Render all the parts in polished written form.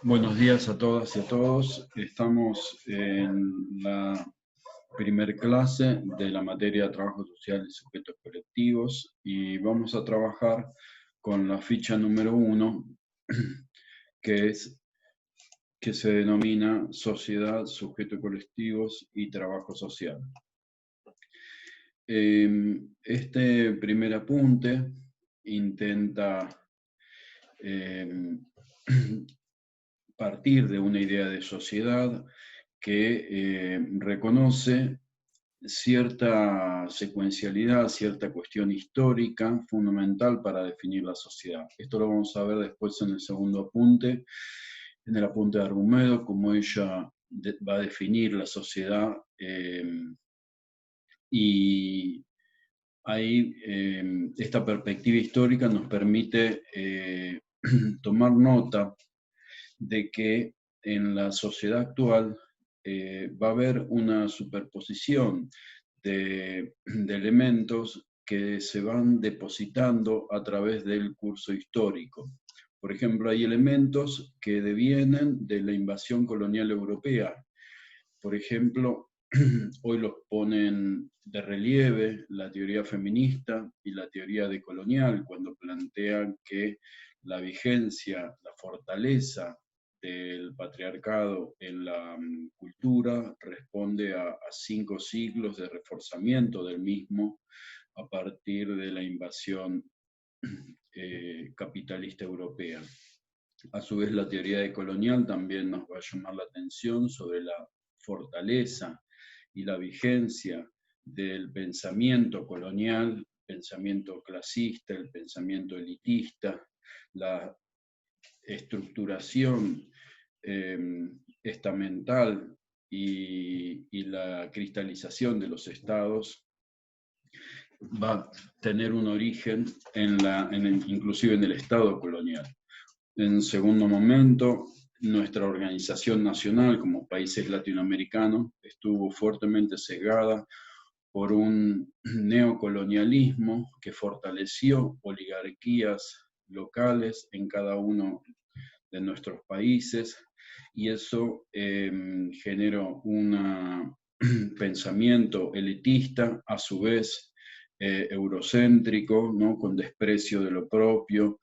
Buenos días a todas y a todos. Estamos en la primer clase de la materia de trabajo social y sujetos colectivos y vamos a trabajar con la ficha número 1, que se denomina Sociedad, Sujetos Colectivos y Trabajo Social. Este primer apunte intenta partir de una idea de sociedad que reconoce cierta secuencialidad, cierta cuestión histórica fundamental para definir la sociedad. Esto lo vamos a ver después en el segundo apunte, en el apunte de Argumedo, cómo ella va a definir la sociedad y ahí esta perspectiva histórica nos permite tomar nota de que en la sociedad actual va a haber una superposición de elementos que se van depositando a través del curso histórico. Por ejemplo, hay elementos que devienen de la invasión colonial europea. Por ejemplo, hoy los ponen de relieve la teoría feminista y la teoría decolonial, cuando plantean que la vigencia, la fortaleza del patriarcado en la cultura responde a 5 siglos de reforzamiento del mismo a partir de la invasión capitalista europea. A su vez, la teoría decolonial también nos va a llamar la atención sobre la fortaleza y la vigencia del pensamiento colonial, pensamiento clasista, el pensamiento elitista, la estructuración estamental y la cristalización de los estados va a tener un origen inclusive en el estado colonial. En segundo momento, nuestra organización nacional como países latinoamericanos estuvo fuertemente sesgada por un neocolonialismo que fortaleció oligarquías locales en cada uno de nuestros países y eso generó un pensamiento elitista, a su vez eurocéntrico, ¿no? Con desprecio de lo propio,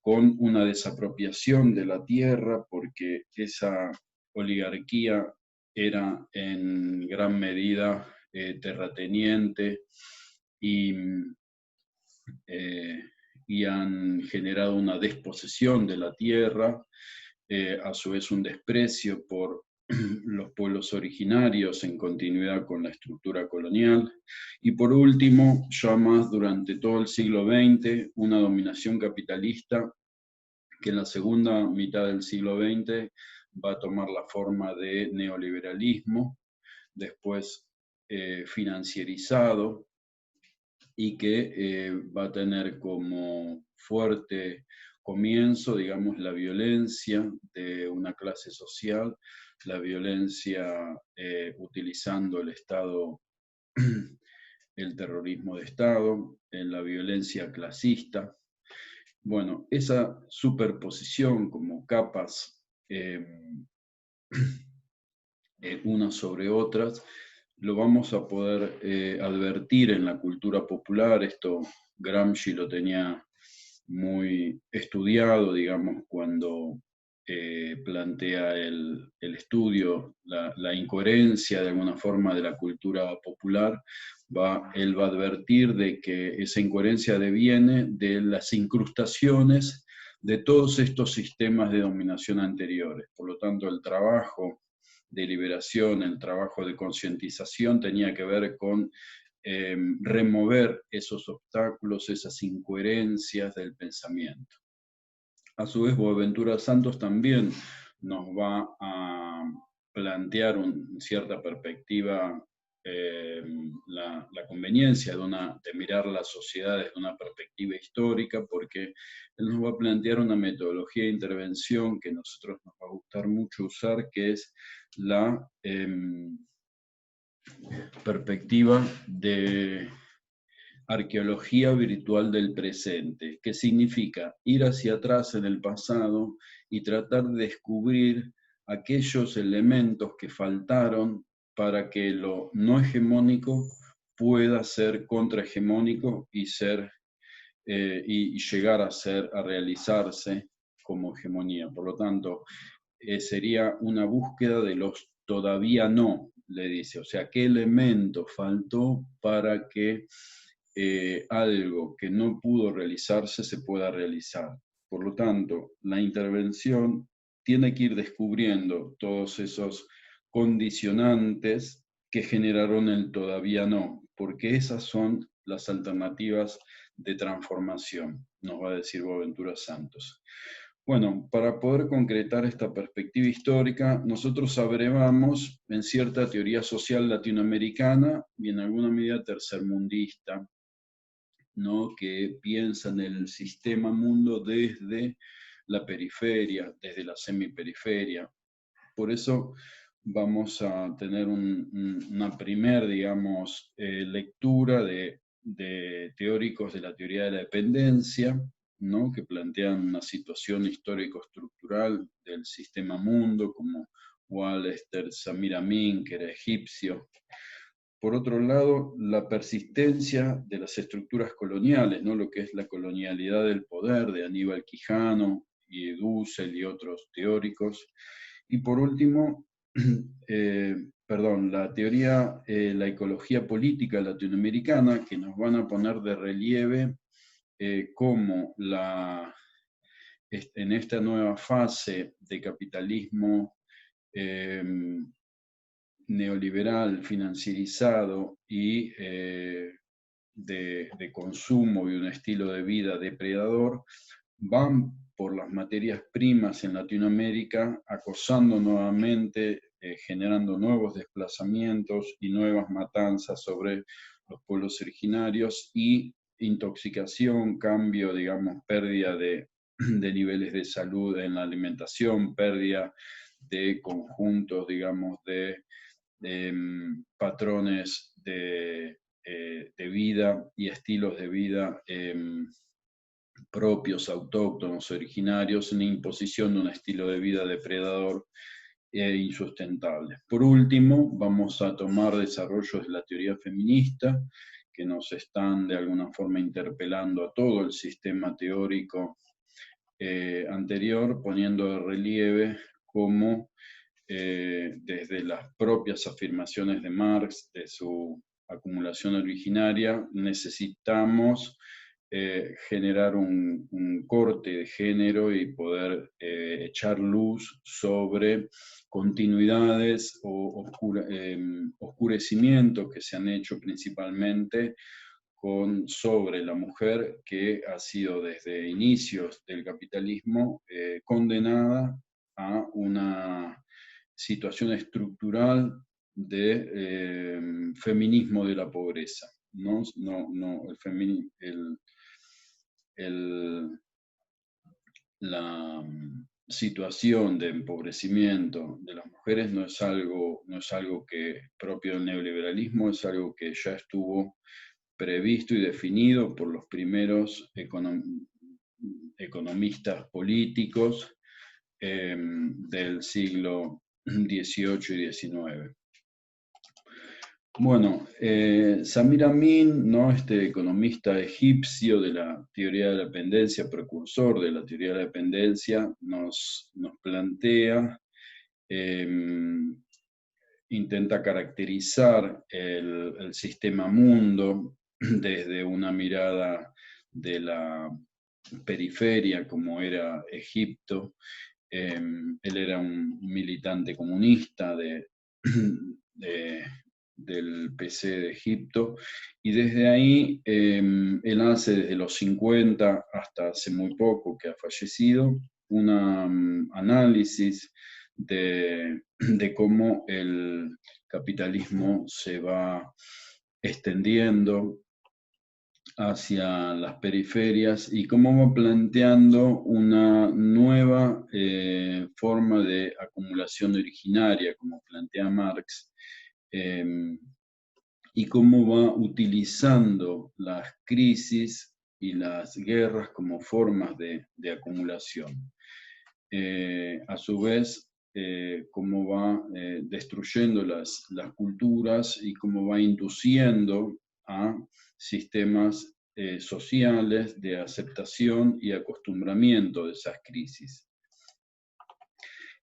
con una desapropiación de la tierra, porque esa oligarquía era en gran medida terrateniente y, eh, y han generado una desposesión de la tierra, a su vez un desprecio por los pueblos originarios en continuidad con la estructura colonial, y por último, ya más durante todo el siglo XX, una dominación capitalista que en la segunda mitad del siglo XX va a tomar la forma de neoliberalismo, después financierizado, y que va a tener como fuerte comienzo, digamos, la violencia de una clase social, la violencia utilizando el Estado, el terrorismo de Estado, en la violencia clasista. Bueno, esa superposición como capas unas sobre otras, lo vamos a poder advertir en la cultura popular. Esto Gramsci lo tenía muy estudiado, digamos, cuando plantea el estudio, la incoherencia de alguna forma de la cultura popular. Él va a advertir de que esa incoherencia deviene de las incrustaciones de todos estos sistemas de dominación anteriores. Por lo tanto, el trabajo de liberación, el trabajo de concientización tenía que ver con remover esos obstáculos, esas incoherencias del pensamiento. A su vez, Boaventura Santos también nos va a plantear cierta perspectiva, la conveniencia de mirar las sociedades desde una perspectiva histórica, porque él nos va a plantear una metodología de intervención que a nosotros nos va a gustar mucho usar, que es la perspectiva de arqueología virtual del presente, que significa ir hacia atrás en el pasado y tratar de descubrir aquellos elementos que faltaron para que lo no hegemónico pueda ser contrahegemónico y y llegar a realizarse como hegemonía. Por lo tanto, sería una búsqueda de los todavía no, le dice. O sea, ¿qué elemento faltó para que algo que no pudo realizarse se pueda realizar? Por lo tanto, la intervención tiene que ir descubriendo todos esos condicionantes que generaron el todavía no, porque esas son las alternativas de transformación, nos va a decir Boaventura Santos. Bueno, para poder concretar esta perspectiva histórica, nosotros abrevamos en cierta teoría social latinoamericana y en alguna medida tercermundista, ¿no? Que piensa en el sistema mundo desde la periferia, desde la semiperiferia. Por eso vamos a tener una primer, digamos, lectura de teóricos de la teoría de la dependencia, ¿no? Que plantean una situación histórico-estructural del sistema mundo, como Wallester, Samir Amin, que era egipcio. Por otro lado, la persistencia de las estructuras coloniales, ¿no? Lo que es la colonialidad del poder de Aníbal Quijano y Dussel y otros teóricos. Y por último, la teoría, la ecología política latinoamericana, que nos van a poner de relieve cómo en esta nueva fase de capitalismo neoliberal, financierizado y de consumo y un estilo de vida depredador, van por las materias primas en Latinoamérica, acosando nuevamente, generando nuevos desplazamientos y nuevas matanzas sobre los pueblos originarios y intoxicación, cambio, digamos, pérdida de niveles de salud en la alimentación, pérdida de conjuntos, digamos, de patrones de vida y estilos de vida propios, autóctonos, originarios, en imposición de un estilo de vida depredador e insustentable. Por último, vamos a tomar desarrollos de la teoría feminista, que nos están de alguna forma interpelando a todo el sistema teórico anterior, poniendo de relieve cómo desde las propias afirmaciones de Marx, de su acumulación originaria, necesitamos generar un corte de género y poder echar luz sobre continuidades o oscurecimientos que se han hecho principalmente sobre la mujer, que ha sido desde inicios del capitalismo condenada a una situación estructural de feminismo de la pobreza. No, la situación de empobrecimiento de las mujeres no es algo que propio del neoliberalismo, es algo que ya estuvo previsto y definido por los primeros economistas políticos del siglo XVIII y XIX. Bueno, Samir Amin, ¿no? Este economista egipcio de la teoría de la dependencia, precursor de la teoría de la dependencia, nos plantea, intenta caracterizar el sistema mundo desde una mirada de la periferia, como era Egipto. Él era un militante comunista del PC de Egipto, y desde ahí él hace desde los 50 hasta hace muy poco que ha fallecido, un análisis de cómo el capitalismo se va extendiendo hacia las periferias y cómo va planteando una nueva forma de acumulación originaria, como plantea Marx, y cómo va utilizando las crisis y las guerras como formas de acumulación. A su vez, cómo va destruyendo las culturas y cómo va induciendo a sistemas sociales de aceptación y acostumbramiento de esas crisis.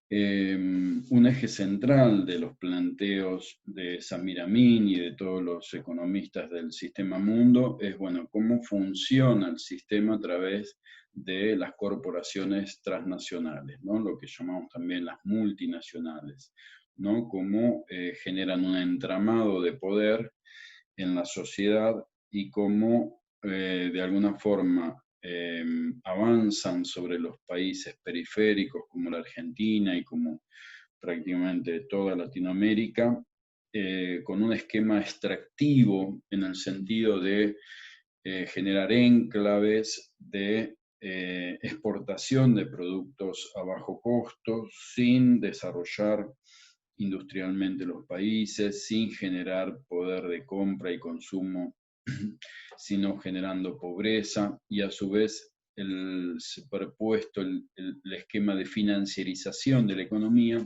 Un eje central de los planteos de Samir Amin y de todos los economistas del sistema mundo es, bueno, cómo funciona el sistema a través de las corporaciones transnacionales, ¿no? Lo que llamamos también las multinacionales, ¿no? Cómo generan un entramado de poder en la sociedad y cómo de alguna forma avanzan sobre los países periféricos como la Argentina y como prácticamente toda Latinoamérica, con un esquema extractivo en el sentido de generar enclaves de exportación de productos a bajo costo sin desarrollar industrialmente los países, sin generar poder de compra y consumo, sino generando pobreza y a su vez el superpuesto el esquema de financiarización de la economía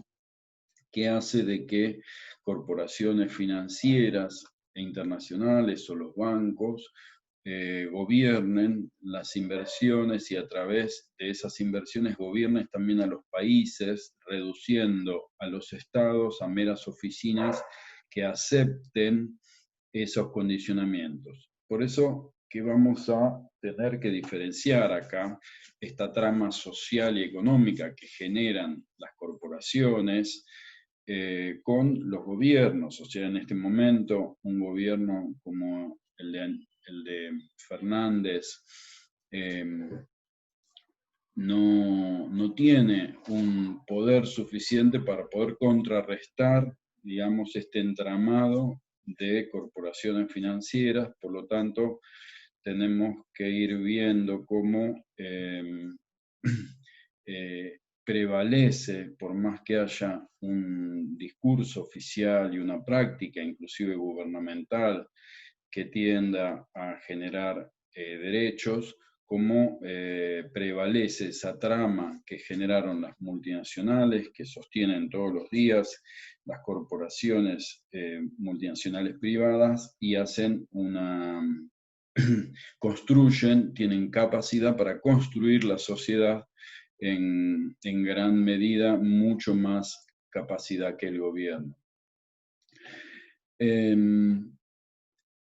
que hace de que corporaciones financieras e internacionales o los bancos gobiernen las inversiones y a través de esas inversiones gobiernen también a los países, reduciendo a los estados a meras oficinas que acepten esos condicionamientos. Por eso que vamos a tener que diferenciar acá esta trama social y económica que generan las corporaciones con los gobiernos. O sea, en este momento un gobierno como el de Fernández no tiene un poder suficiente para poder contrarrestar, digamos, este entramado de corporaciones financieras. Por lo tanto, tenemos que ir viendo cómo prevalece, por más que haya un discurso oficial y una práctica, inclusive gubernamental, que tienda a generar derechos, cómo prevalece esa trama que generaron las multinacionales, que sostienen todos los días las corporaciones multinacionales privadas y hacen una construyen, tienen capacidad para construir la sociedad en gran medida, mucho más capacidad que el gobierno.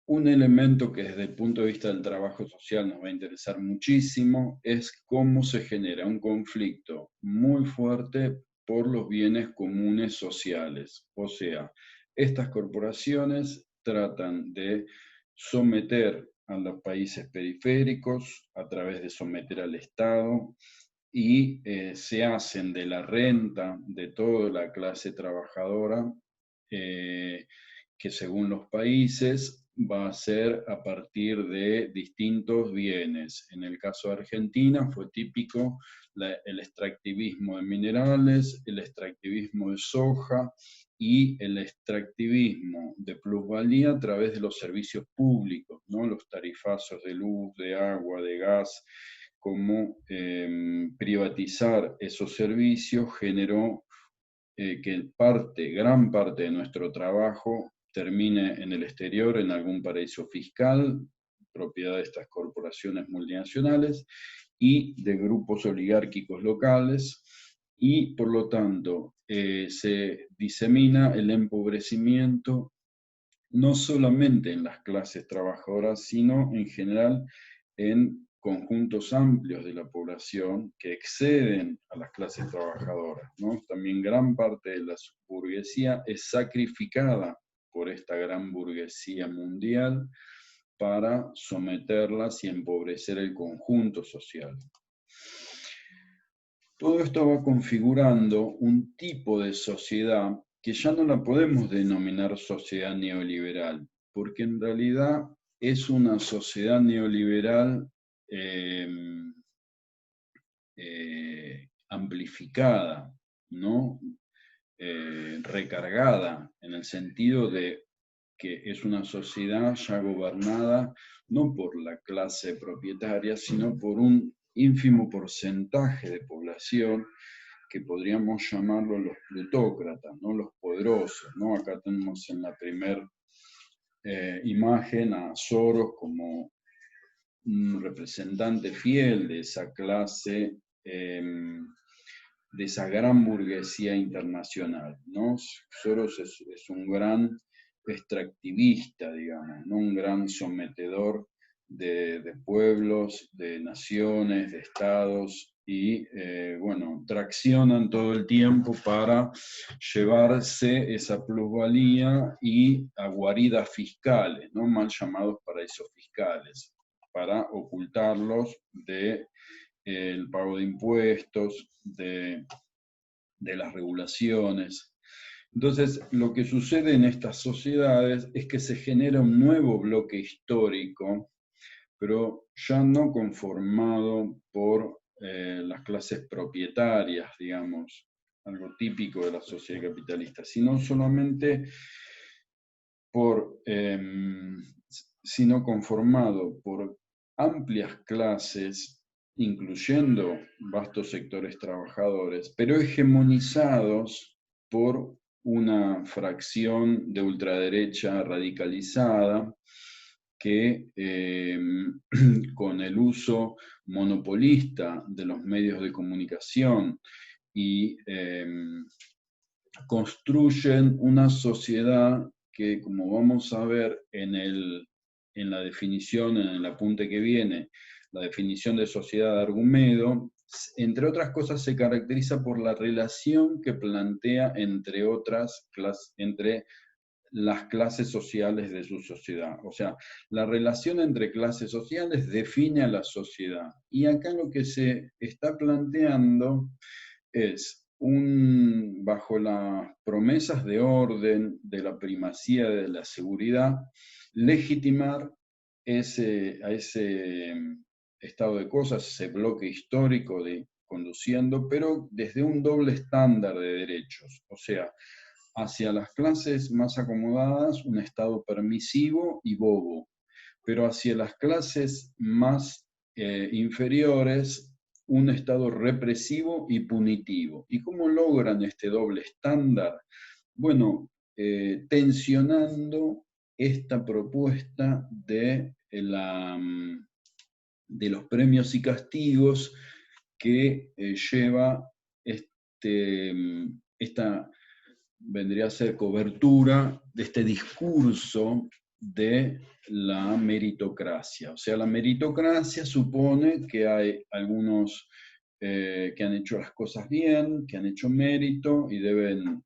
Un elemento que desde el punto de vista del trabajo social nos va a interesar muchísimo es cómo se genera un conflicto muy fuerte por los bienes comunes sociales. O sea, estas corporaciones tratan de someter a los países periféricos a través de someter al Estado y se hacen de la renta de toda la clase trabajadora, que según los países va a ser a partir de distintos bienes. En el caso de Argentina fue típico el extractivismo de minerales, el extractivismo de soja y el extractivismo de plusvalía a través de los servicios públicos, ¿no? Los tarifazos de luz, de agua, de gas, cómo privatizar esos servicios generó que gran parte de nuestro trabajo termine en el exterior, en algún paraíso fiscal, propiedad de estas corporaciones multinacionales y de grupos oligárquicos locales, y por lo tanto se disemina el empobrecimiento no solamente en las clases trabajadoras, sino en general en conjuntos amplios de la población que exceden a las clases trabajadoras, ¿no? También gran parte de la burguesía es sacrificada por esta gran burguesía mundial para someterlas y empobrecer el conjunto social. Todo esto va configurando un tipo de sociedad que ya no la podemos denominar sociedad neoliberal, porque en realidad es una sociedad neoliberal amplificada, ¿no? Recargada, en el sentido de que es una sociedad ya gobernada no por la clase propietaria, sino por un ínfimo porcentaje de población que podríamos llamarlo los plutócratas, ¿no? Los poderosos, ¿no? Acá tenemos en la primera imagen a Soros como un representante fiel de esa clase, de esa gran burguesía internacional, ¿no? Soros es un gran extractivista, digamos, ¿no? Un gran sometedor de pueblos, de naciones, de estados, y bueno, traccionan todo el tiempo para llevarse esa plusvalía y a guaridas fiscales, ¿no? Mal llamados paraísos fiscales, para ocultarlos de el pago de impuestos, de las regulaciones. Entonces, lo que sucede en estas sociedades es que se genera un nuevo bloque histórico, pero ya no conformado por las clases propietarias, digamos, algo típico de la sociedad capitalista, sino solamente por, sino conformado por amplias clases, incluyendo vastos sectores trabajadores, pero hegemonizados por una fracción de ultraderecha radicalizada que con el uso monopolista de los medios de comunicación y construyen una sociedad que, como vamos a ver en la definición, en el apunte que viene, la definición de sociedad de Argumedo, entre otras cosas se caracteriza por la relación que plantea entre las clases sociales de su sociedad. O sea, la relación entre clases sociales define a la sociedad. Y acá lo que se está planteando es bajo las promesas de orden, de la primacía de la seguridad, legitimar a ese estado de cosas, ese bloque histórico de conduciendo, pero desde un doble estándar de derechos, o sea, hacia las clases más acomodadas, un estado permisivo y bobo, pero hacia las clases más inferiores, un estado represivo y punitivo. ¿Y cómo logran este doble estándar? Bueno, tensionando esta propuesta de los premios y castigos que lleva esta vendría a ser cobertura de este discurso de la meritocracia. O sea, la meritocracia supone que hay algunos que han hecho las cosas bien, que han hecho mérito y deben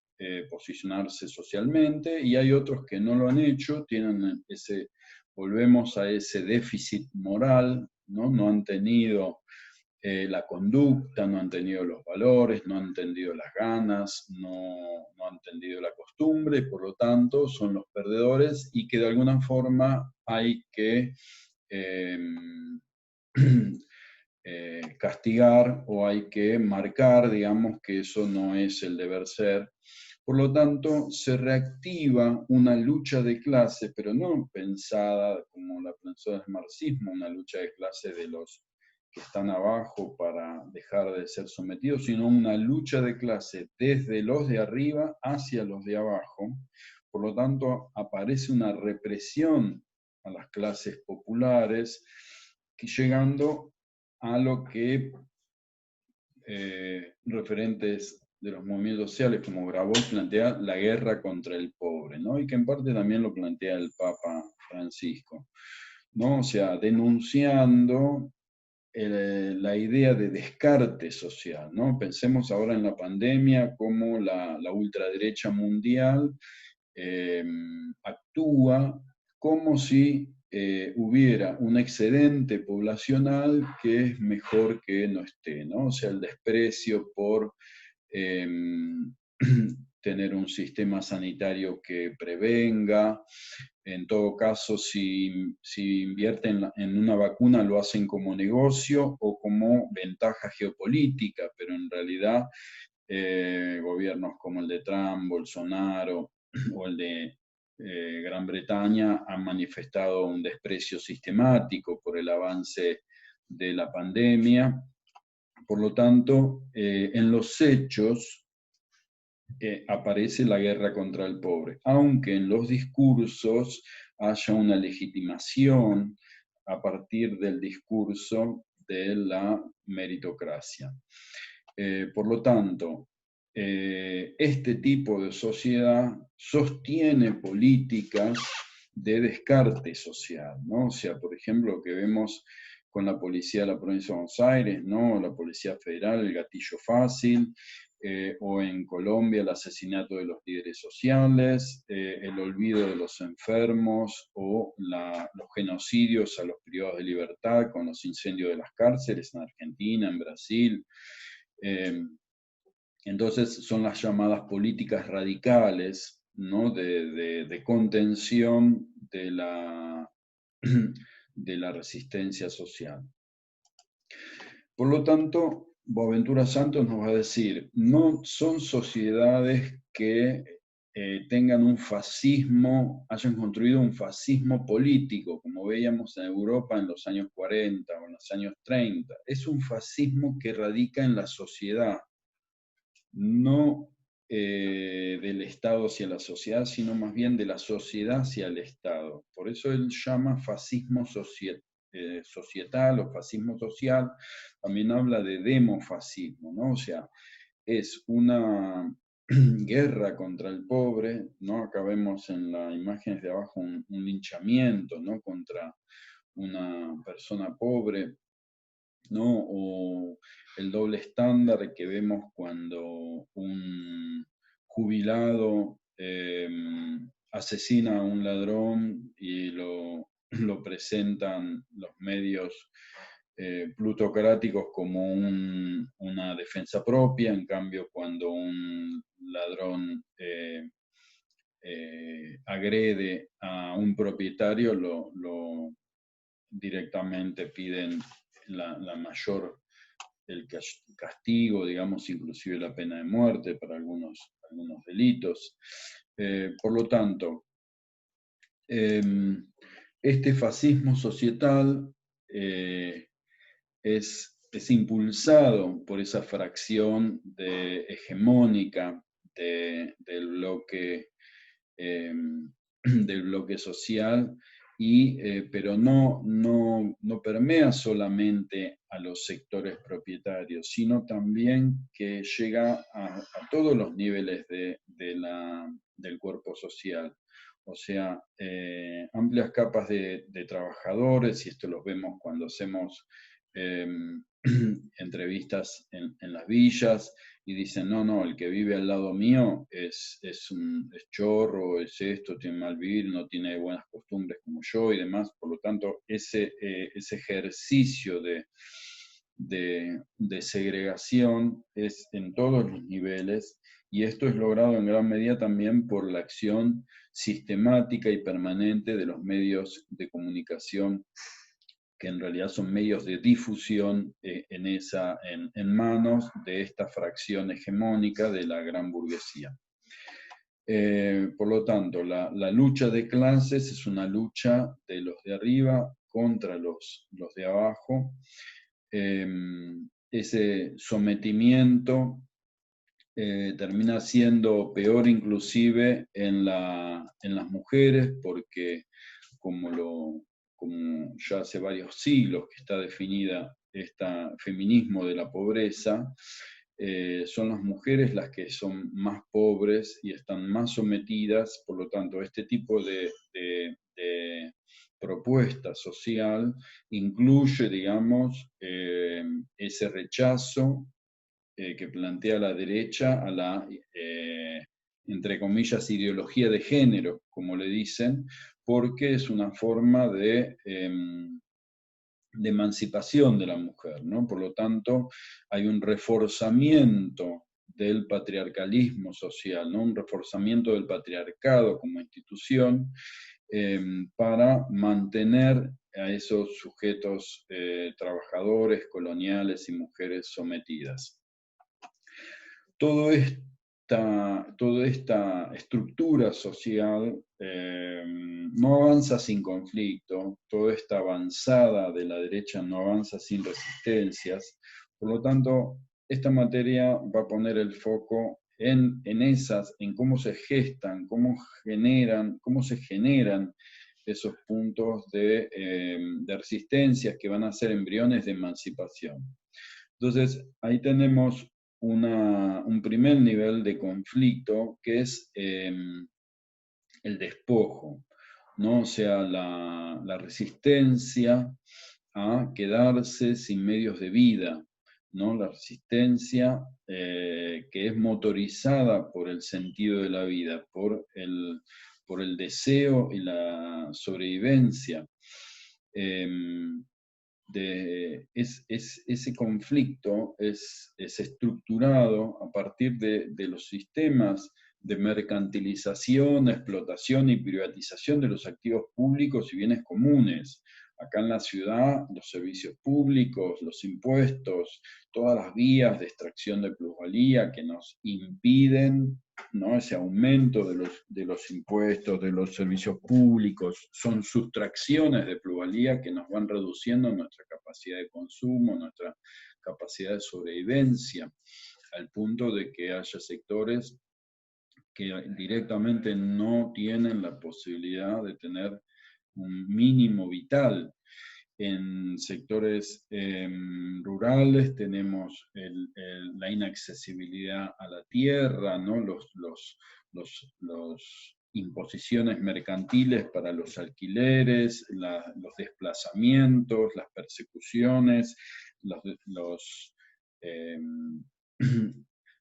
posicionarse socialmente, y hay otros que no lo han hecho, volvemos a ese déficit moral, ¿no? No han tenido la conducta, no han tenido los valores, no han tenido las ganas, no han tenido la costumbre, y por lo tanto son los perdedores, y que de alguna forma hay que eh, castigar o hay que marcar, digamos, que eso no es el deber ser. Por lo tanto, se reactiva una lucha de clase, pero no pensada como la pensó el marxismo, una lucha de clase de los que están abajo para dejar de ser sometidos, sino una lucha de clase desde los de arriba hacia los de abajo. Por lo tanto, aparece una represión a las clases populares, que llegando a lo que referentes de los movimientos sociales como Grabois plantea la guerra contra el pobre, ¿no? Y que en parte también lo plantea el Papa Francisco, ¿no? O sea, denunciando la idea de descarte social, ¿no? Pensemos ahora en la pandemia, cómo la ultraderecha mundial actúa como si hubiera un excedente poblacional que es mejor que no esté, ¿no? O sea, el desprecio por tener un sistema sanitario que prevenga. En todo caso, si invierten en una vacuna, lo hacen como negocio o como ventaja geopolítica, pero en realidad gobiernos como el de Trump, Bolsonaro o el de Gran Bretaña han manifestado un desprecio sistemático por el avance de la pandemia. Por lo tanto, en los hechos aparece la guerra contra el pobre, aunque en los discursos haya una legitimación a partir del discurso de la meritocracia. Por lo tanto, este tipo de sociedad sostiene políticas de descarte social, ¿no? O sea, por ejemplo, lo que vemos con la policía de la provincia de Buenos Aires, ¿no? La policía federal, el gatillo fácil, o en Colombia el asesinato de los líderes sociales, el olvido de los enfermos o los genocidios a los privados de libertad con los incendios de las cárceles en Argentina, en Brasil. Entonces son las llamadas políticas radicales, ¿no? de contención de la resistencia social. Por lo tanto, Boaventura Santos nos va a decir, no son sociedades que tengan un fascismo, hayan construido un fascismo político, como veíamos en Europa en los años 40 o en los años 30. Es un fascismo que radica en la sociedad, no del Estado hacia la sociedad, sino más bien de la sociedad hacia el Estado. Por eso él llama fascismo societal o fascismo social. También habla de demofascismo, ¿no? O sea, es una guerra contra el pobre, ¿no? Acá vemos en las imágenes de abajo un linchamiento, ¿no? Contra una persona pobre, ¿no? O el doble estándar que vemos cuando un jubilado asesina a un ladrón y lo presentan los medios plutocráticos como una defensa propia, en cambio cuando un ladrón agrede a un propietario, directamente piden la mayor, el castigo, digamos, inclusive la pena de muerte para algunos delitos. Por lo tanto, este fascismo societal es impulsado por esa fracción hegemónica del bloque del bloque social, pero no permea solamente a los sectores propietarios, sino también que llega a todos los niveles del cuerpo social. O sea, amplias capas de trabajadores, y esto lo vemos cuando hacemos entrevistas en las villas, y dicen, no, el que vive al lado mío es chorro, es esto, tiene mal vivir, no tiene buenas costumbres como yo y demás. Por lo tanto, ese ejercicio de segregación es en todos los niveles, y esto es logrado en gran medida también por la acción sistemática y permanente de los medios de comunicación, que en realidad son medios de difusión en manos de esta fracción hegemónica de la gran burguesía. Por lo tanto, la lucha de clases es una lucha de los de arriba contra los de abajo. Ese sometimiento termina siendo peor inclusive en las mujeres, porque como ya hace varios siglos que está definida este feminismo de la pobreza, son las mujeres las que son más pobres y están más sometidas. Por lo tanto, este tipo de propuesta social incluye, digamos, ese rechazo que plantea la derecha a la, entre comillas, ideología de género, como le dicen, porque es una forma de emancipación de la mujer, ¿no? Por lo tanto, hay un reforzamiento del patriarcalismo social, ¿no? Un reforzamiento del patriarcado como institución para mantener a esos sujetos trabajadores, coloniales y mujeres sometidas. Todo esto toda esta estructura social no avanza sin conflicto, toda esta avanzada de la derecha no avanza sin resistencias, por lo tanto, esta materia va a poner el foco en cómo se gestan, cómo se generan esos puntos de resistencias que van a ser embriones de emancipación. Entonces, ahí tenemos un primer nivel de conflicto que es el despojo, ¿no? O sea, la resistencia a quedarse sin medios de vida, ¿no? La resistencia que es motorizada por el sentido de la vida, por el deseo y la sobrevivencia. Ese conflicto es estructurado a partir de los sistemas de mercantilización, explotación y privatización de los activos públicos y bienes comunes. Acá en la ciudad, los servicios públicos, los impuestos, todas las vías de extracción de plusvalía que nos impiden, ¿no? Ese aumento de los impuestos, de los servicios públicos, son sustracciones de plusvalía que nos van reduciendo nuestra capacidad de consumo, nuestra capacidad de sobrevivencia, al punto de que haya sectores que directamente no tienen la posibilidad de tener un mínimo vital. En sectores rurales tenemos la inaccesibilidad a la tierra, ¿no? Los imposiciones mercantiles para los alquileres, los desplazamientos, las persecuciones,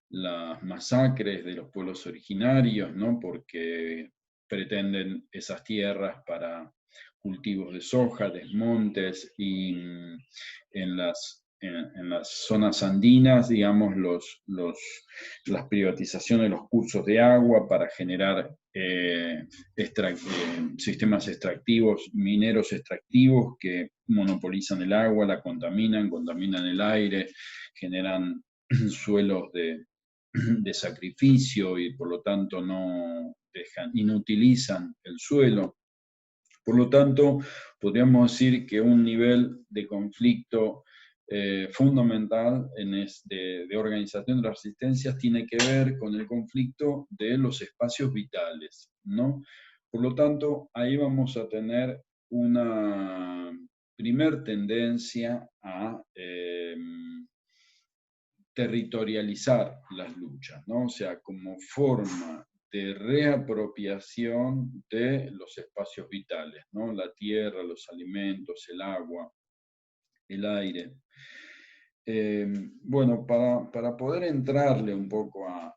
las masacres de los pueblos originarios, ¿no? Porque pretenden esas tierras para cultivos de soja, desmontes, y en las zonas andinas, digamos, las privatizaciones de los cursos de agua para generar sistemas extractivos, mineros extractivos que monopolizan el agua, la contaminan el aire, generan suelos de sacrificio y por lo tanto inutilizan el suelo. Por lo tanto, podríamos decir que un nivel de conflicto fundamental de organización de las resistencias tiene que ver con el conflicto de los espacios vitales, ¿no? Por lo tanto, ahí vamos a tener una primer tendencia a territorializar las luchas, ¿no? O sea, como forma de reapropiación de los espacios vitales, ¿no? La tierra, los alimentos, el agua, el aire. Bueno, para poder entrarle un poco a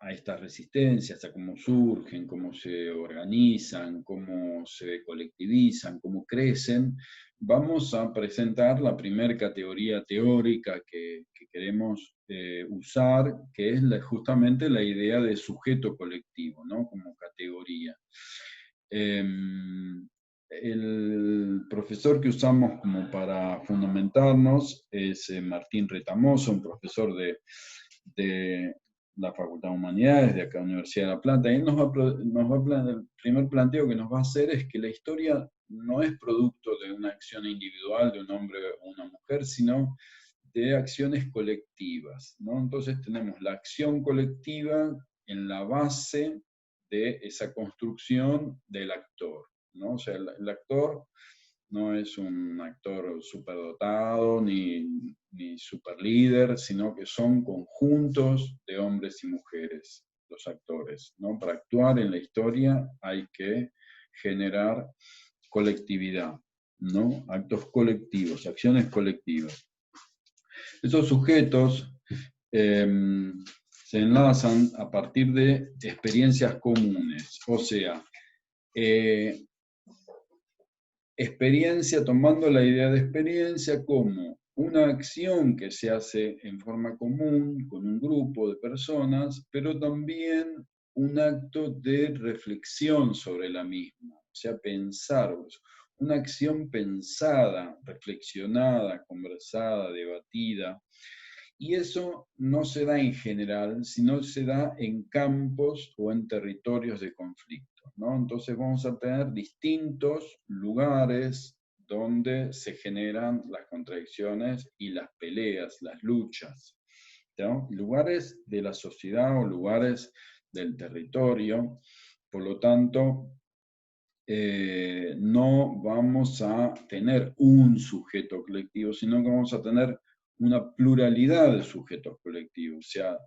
estas resistencias, a cómo surgen, cómo se organizan, cómo se colectivizan, cómo crecen, vamos a presentar la primera categoría teórica que queremos usar, que es justamente la idea de sujeto colectivo, ¿no? Como categoría. El profesor que usamos como para fundamentarnos es Martín Retamoso, un profesor de la Facultad de Humanidades de acá, Universidad de La Plata, y él el primer planteo que nos va a hacer es que la historia no es producto de una acción individual de un hombre o una mujer, sino de acciones colectivas, ¿no? Entonces tenemos la acción colectiva en la base de esa construcción del actor, ¿no? O sea, el actor no es un actor superdotado ni super líder, sino que son conjuntos de hombres y mujeres, los actores, ¿no? Para actuar en la historia hay que generar colectividad, ¿no? Actos colectivos, acciones colectivas. Esos sujetos se enlazan a partir de experiencias comunes, o sea, experiencia, tomando la idea de experiencia como una acción que se hace en forma común con un grupo de personas, pero también un acto de reflexión sobre la misma, o sea, pensar, una acción pensada, reflexionada, conversada, debatida, Y eso no se da en general, sino se da en campos o en territorios de conflicto, ¿no? Entonces vamos a tener distintos lugares donde se generan las contradicciones y las peleas, las luchas, ¿no? Lugares de la sociedad o lugares del territorio. Por lo tanto, no vamos a tener un sujeto colectivo, sino que vamos a tener una pluralidad de sujetos colectivos. O sea,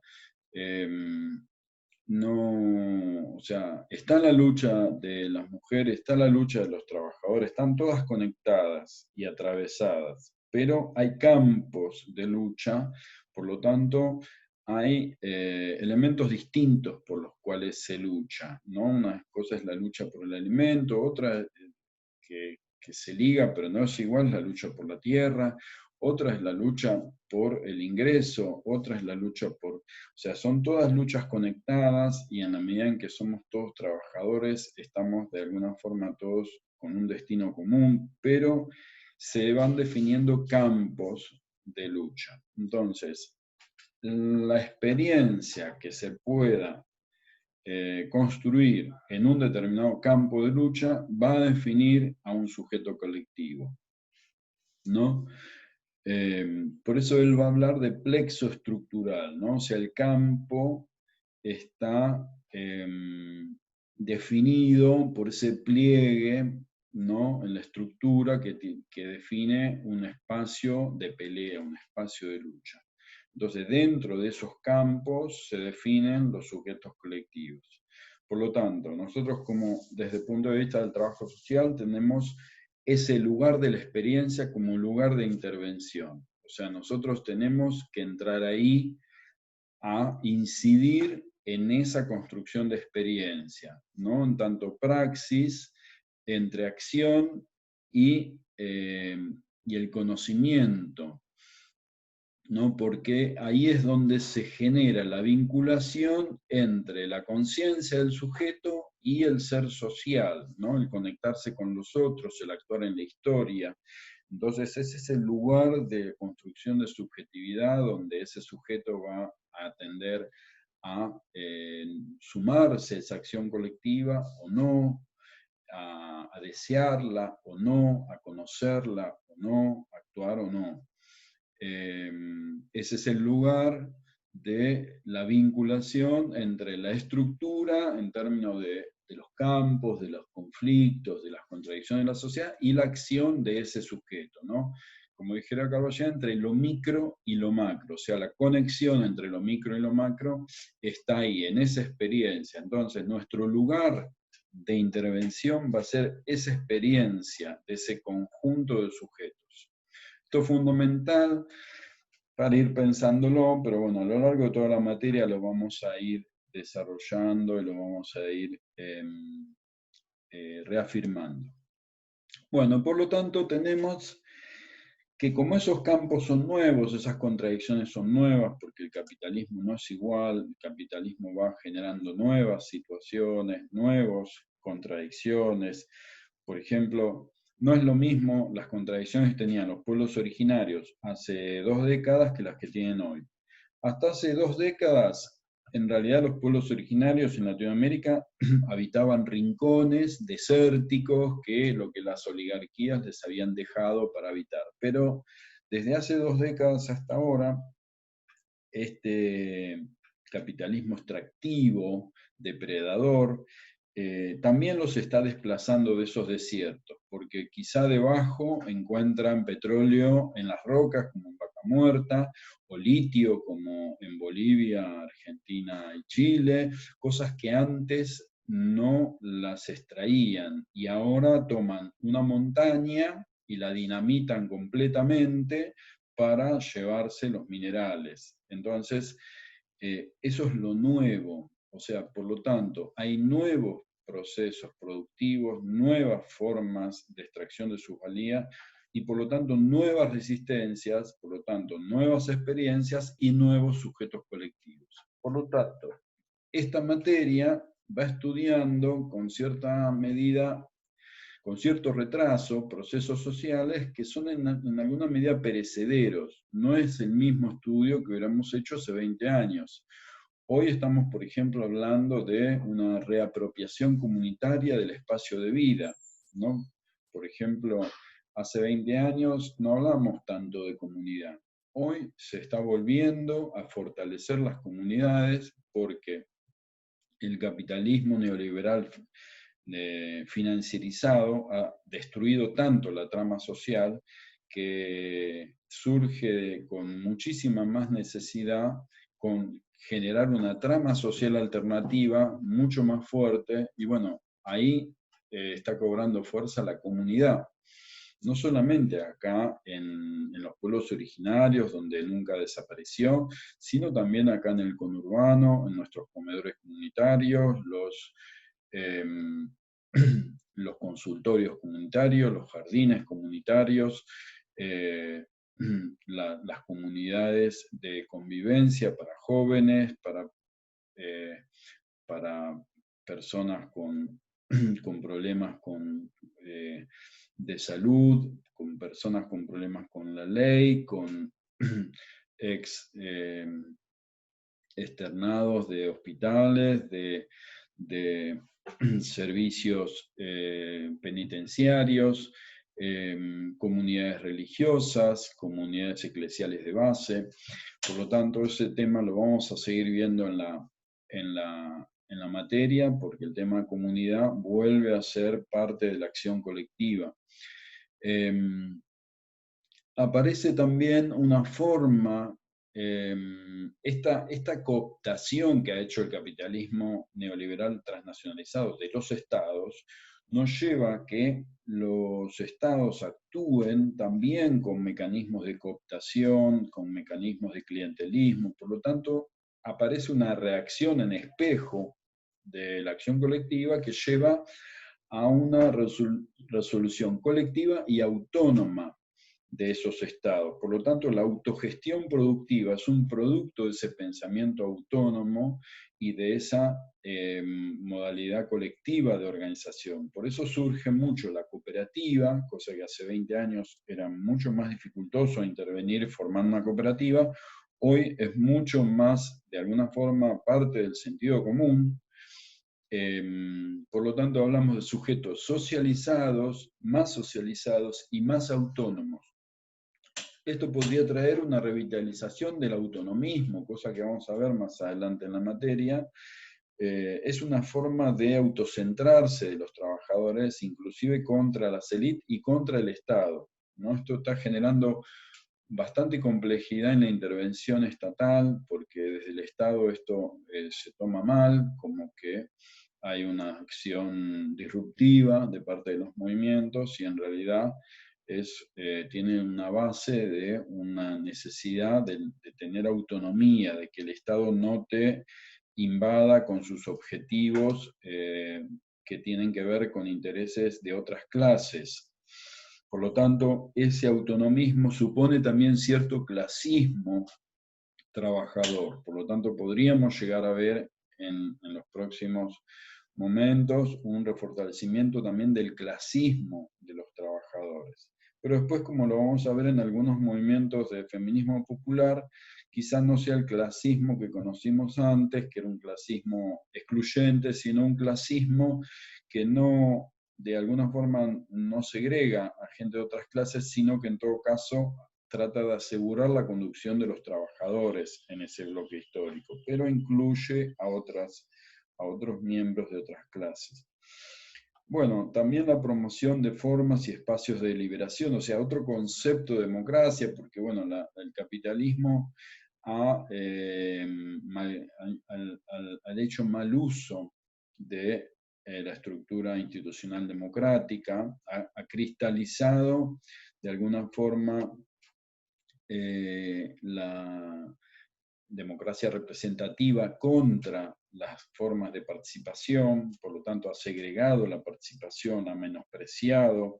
no, o sea, está la lucha de las mujeres, está la lucha de los trabajadores, están todas conectadas y atravesadas, pero hay campos de lucha, por lo tanto, hay elementos distintos por los cuales se lucha, ¿no? Una cosa es la lucha por el alimento, otra que se liga, pero no es igual, la lucha por la tierra, otra es la lucha por el ingreso, otra es la lucha por... O sea, son todas luchas conectadas y en la medida en que somos todos trabajadores, estamos de alguna forma todos con un destino común, pero se van definiendo campos de lucha. Entonces, la experiencia que se pueda construir en un determinado campo de lucha va a definir a un sujeto colectivo, ¿no? Por eso él va a hablar de plexo estructural, ¿no? O sea, el campo está definido por ese pliegue, ¿no? En la estructura que define un espacio de pelea, un espacio de lucha. Entonces, dentro de esos campos se definen los sujetos colectivos. Por lo tanto, nosotros como desde el punto de vista del trabajo social tenemos ese lugar de la experiencia como lugar de intervención. O sea, nosotros tenemos que entrar ahí a incidir en esa construcción de experiencia, ¿no? En tanto praxis, entre acción y el conocimiento, ¿no? Porque ahí es donde se genera la vinculación entre la conciencia del sujeto y el ser social, ¿no? El conectarse con los otros, el actuar en la historia. Entonces ese es el lugar de construcción de subjetividad donde ese sujeto va a tender a sumarse a esa acción colectiva o no, a desearla o no, a conocerla o no, a actuar o no. Ese es el lugar de la vinculación entre la estructura en términos de los campos, de los conflictos, de las contradicciones de la sociedad y la acción de ese sujeto, ¿no? Como dijera Caballé, entre lo micro y lo macro, o sea, la conexión entre lo micro y lo macro está ahí, en esa experiencia. Entonces, nuestro lugar de intervención va a ser esa experiencia de ese conjunto de sujetos. Esto es fundamental para ir pensándolo, pero bueno, a lo largo de toda la materia lo vamos a ir desarrollando y lo vamos a ir reafirmando. Bueno, por lo tanto tenemos que como esos campos son nuevos, esas contradicciones son nuevas, porque el capitalismo no es igual, el capitalismo va generando nuevas situaciones, nuevas contradicciones. Por ejemplo, no es lo mismo las contradicciones que tenían los pueblos originarios hace 2 décadas que las que tienen hoy. Hasta hace 2 décadas, en realidad los pueblos originarios en Latinoamérica habitaban rincones desérticos que lo que las oligarquías les habían dejado para habitar. Pero desde hace 2 décadas hasta ahora, este capitalismo extractivo, depredador, también los está desplazando de esos desiertos, porque quizá debajo encuentran petróleo en las rocas, como en Vaca Muerta, o litio, como en Bolivia, Argentina y Chile, cosas que antes no las extraían y ahora toman una montaña y la dinamitan completamente para llevarse los minerales. Entonces, eso es lo nuevo. O sea, por lo tanto, hay nuevos procesos productivos, nuevas formas de extracción de sus valías y por lo tanto nuevas resistencias, por lo tanto nuevas experiencias y nuevos sujetos colectivos. Por lo tanto, esta materia va estudiando con cierta medida, con cierto retraso, procesos sociales que son en alguna medida perecederos. No es el mismo estudio que hubiéramos hecho hace 20 años. Hoy estamos, por ejemplo, hablando de una reapropiación comunitaria del espacio de vida, ¿no? Por ejemplo, hace 20 años no hablamos tanto de comunidad. Hoy se está volviendo a fortalecer las comunidades porque el capitalismo neoliberal financierizado ha destruido tanto la trama social que surge con muchísima más necesidad con generar una trama social alternativa mucho más fuerte y bueno, ahí está cobrando fuerza la comunidad. No solamente acá en los pueblos originarios, donde nunca desapareció, sino también acá en el conurbano, en nuestros comedores comunitarios, eh, los consultorios comunitarios, los jardines comunitarios, las comunidades de convivencia para jóvenes, para personas con problemas de salud, con personas con problemas con la ley, con ex externados de hospitales, de servicios penitenciarios, comunidades religiosas, comunidades eclesiales de base. Por lo tanto, ese tema lo vamos a seguir viendo en la materia, porque el tema comunidad vuelve a ser parte de la acción colectiva. Aparece también una forma, esta cooptación que ha hecho el capitalismo neoliberal transnacionalizado de los estados, nos lleva a que los estados actúen también con mecanismos de cooptación, con mecanismos de clientelismo, por lo tanto, aparece una reacción en espejo de la acción colectiva que lleva a una resolución colectiva y autónoma de esos estados. Por lo tanto, la autogestión productiva es un producto de ese pensamiento autónomo y de esa modalidad colectiva de organización. Por eso surge mucho la cooperativa, cosa que hace 20 años era mucho más dificultoso intervenir y formar una cooperativa. Hoy es mucho más, de alguna forma, parte del sentido común. Por lo tanto, hablamos de sujetos socializados y más autónomos. Esto podría traer una revitalización del autonomismo, cosa que vamos a ver más adelante en la materia. Es una forma de autocentrarse de los trabajadores, inclusive contra las élites y contra el Estado, ¿no? Esto está generando bastante complejidad en la intervención estatal, porque desde el Estado esto se toma mal, como que hay una acción disruptiva de parte de los movimientos, y en realidad tiene una base de una necesidad de tener autonomía, de que el Estado no te invada con sus objetivos que tienen que ver con intereses de otras clases. Por lo tanto, ese autonomismo supone también cierto clasismo trabajador. Por lo tanto, podríamos llegar a ver en los próximos momentos un refortalecimiento también del clasismo de los trabajadores. Pero después, como lo vamos a ver en algunos movimientos de feminismo popular, quizás no sea el clasismo que conocimos antes, que era un clasismo excluyente, sino un clasismo que no, de alguna forma, no segrega a gente de otras clases, sino que en todo caso trata de asegurar la conducción de los trabajadores en ese bloque histórico, pero incluye a otros miembros de otras clases. Bueno, también la promoción de formas y espacios de deliberación, o sea, otro concepto de democracia, porque bueno, el capitalismo ha hecho mal uso de la estructura institucional democrática, ha cristalizado de alguna forma la democracia representativa contra las formas de participación, por lo tanto ha segregado la participación, ha menospreciado,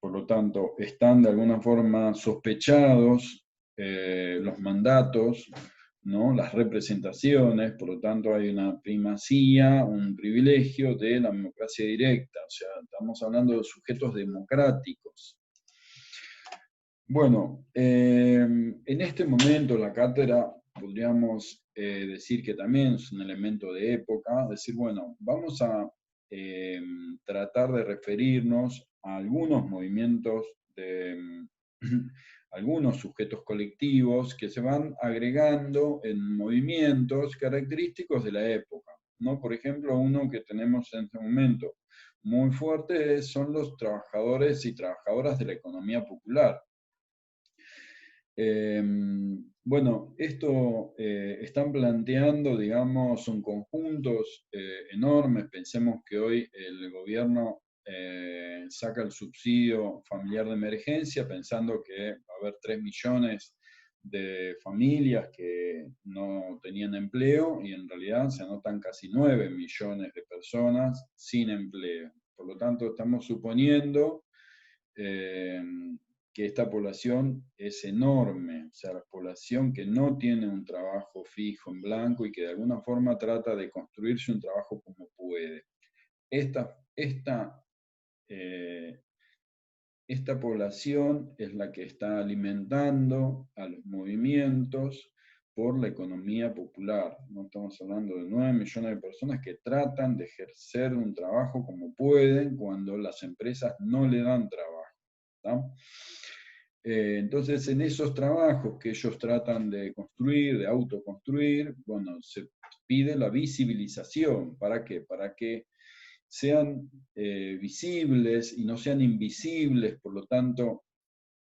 por lo tanto están de alguna forma sospechados los mandatos ¿no? Las representaciones, por lo tanto hay una primacía, un privilegio de la democracia directa, o sea, estamos hablando de sujetos democráticos. Bueno, en este momento la cátedra podríamos decir que también es un elemento de época, decir, bueno, vamos a tratar de referirnos a algunos movimientos de algunos sujetos colectivos que se van agregando en movimientos característicos de la época, ¿no? Por ejemplo, uno que tenemos en este momento muy fuerte son los trabajadores y trabajadoras de la economía popular. Bueno, esto están planteando, digamos, son conjuntos enormes. Pensemos que hoy el gobierno saca el subsidio familiar de emergencia pensando que va a haber 3 millones de familias que no tenían empleo y en realidad se anotan casi 9 millones de personas sin empleo. Por lo tanto, estamos suponiendo que esta población es enorme, o sea, la población que no tiene un trabajo fijo en blanco y que de alguna forma trata de construirse un trabajo como puede. Esta población es la que está alimentando a los movimientos por la economía popular. No estamos hablando de 9 millones de personas que tratan de ejercer un trabajo como pueden cuando las empresas no le dan trabajo, ¿tá? Entonces, en esos trabajos que ellos tratan de construir, de autoconstruir, bueno, se pide la visibilización. ¿Para qué? Para que sean visibles y no sean invisibles, por lo tanto,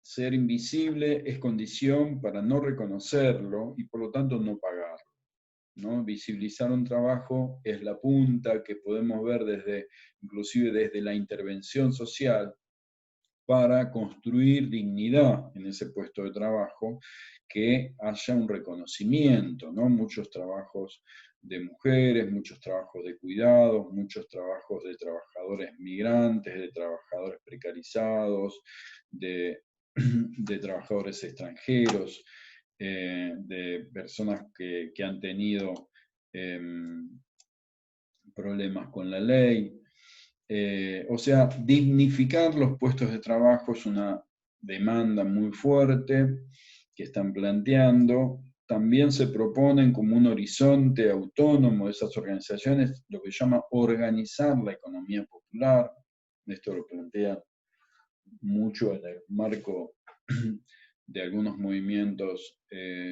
ser invisible es condición para no reconocerlo y por lo tanto no pagarlo, ¿no? Visibilizar un trabajo es la punta que podemos ver inclusive desde la intervención social, para construir dignidad en ese puesto de trabajo, que haya un reconocimiento, ¿no? Muchos trabajos de mujeres, muchos trabajos de cuidados, muchos trabajos de trabajadores migrantes, de trabajadores precarizados, de trabajadores extranjeros, de personas que han tenido problemas con la ley. O sea, dignificar los puestos de trabajo es una demanda muy fuerte que están planteando. También se proponen como un horizonte autónomo de esas organizaciones, lo que se llama organizar la economía popular. Esto lo plantea mucho en el marco de algunos movimientos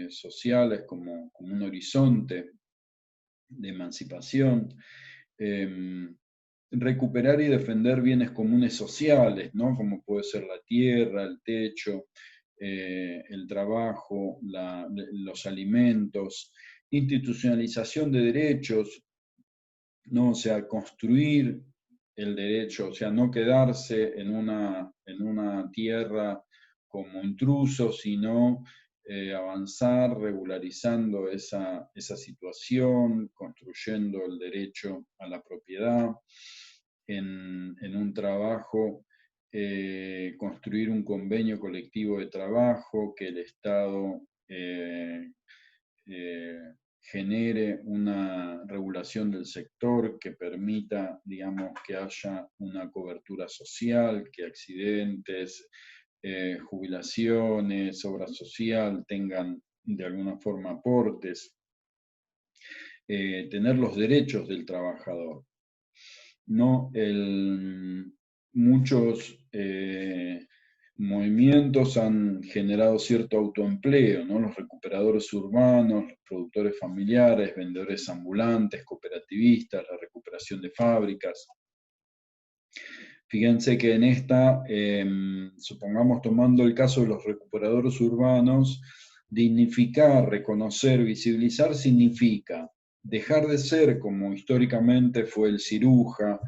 sociales como un horizonte de emancipación. Recuperar y defender bienes comunes sociales, ¿no? Como puede ser la tierra, el techo, el trabajo, los alimentos, institucionalización de derechos, ¿no? O sea, construir el derecho, o sea, no quedarse en una tierra como intruso, sino avanzar regularizando esa situación, construyendo el derecho a la propiedad, en un trabajo, construir un convenio colectivo de trabajo, que el Estado genere una regulación del sector que permita, digamos, que haya una cobertura social, que accidentes, jubilaciones, obra social tengan de alguna forma aportes, tener los derechos del trabajador. ¿No? Muchos movimientos han generado cierto autoempleo, ¿no? Los recuperadores urbanos, los productores familiares, vendedores ambulantes, cooperativistas, la recuperación de fábricas. Fíjense que en esta, supongamos tomando el caso de los recuperadores urbanos, dignificar, reconocer, visibilizar significa dejar de ser como históricamente fue el ciruja,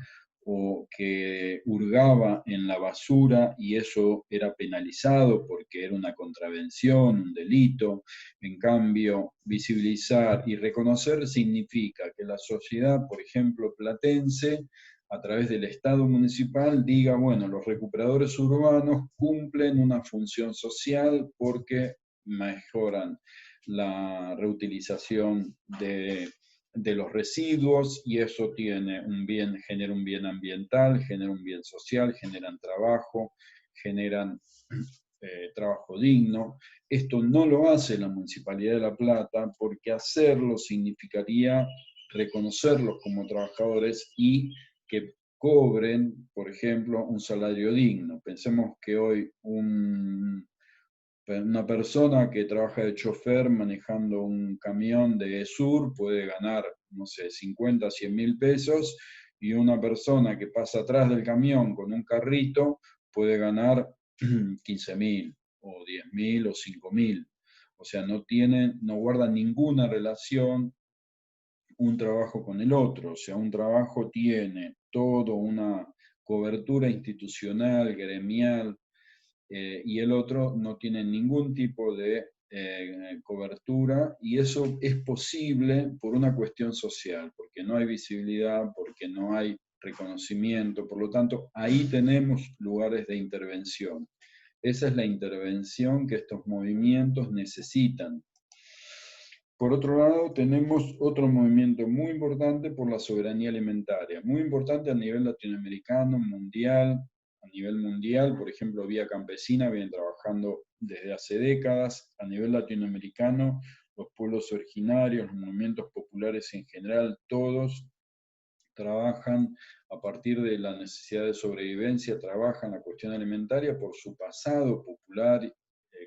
o que hurgaba en la basura y eso era penalizado porque era una contravención, un delito. En cambio, visibilizar y reconocer significa que la sociedad, por ejemplo, platense, a través del Estado municipal, diga, bueno, los recuperadores urbanos cumplen una función social porque mejoran la reutilización de los residuos, y eso genera un bien ambiental, genera un bien social, generan trabajo, generan trabajo digno. Esto no lo hace la Municipalidad de La Plata, porque hacerlo significaría reconocerlos como trabajadores y que cobren, por ejemplo, un salario digno. Pensemos que hoy una persona que trabaja de chofer manejando un camión de Sur puede ganar, no sé, 50, 100 mil pesos, y una persona que pasa atrás del camión con un carrito puede ganar 15 mil, o 10 mil, o 5 mil. O sea, no guarda ninguna relación un trabajo con el otro. O sea, un trabajo tiene toda una cobertura institucional, gremial, y el otro no tiene ningún tipo de cobertura, y eso es posible por una cuestión social, porque no hay visibilidad, porque no hay reconocimiento. Por lo tanto, ahí tenemos lugares de intervención. Esa es la intervención que estos movimientos necesitan. Por otro lado, tenemos otro movimiento muy importante por la soberanía alimentaria, muy importante a nivel latinoamericano, mundial. A nivel mundial, por ejemplo, Vía Campesina viene trabajando desde hace décadas. A nivel latinoamericano, los pueblos originarios, los movimientos populares en general, todos trabajan a partir de la necesidad de sobrevivencia, trabajan la cuestión alimentaria por su pasado popular,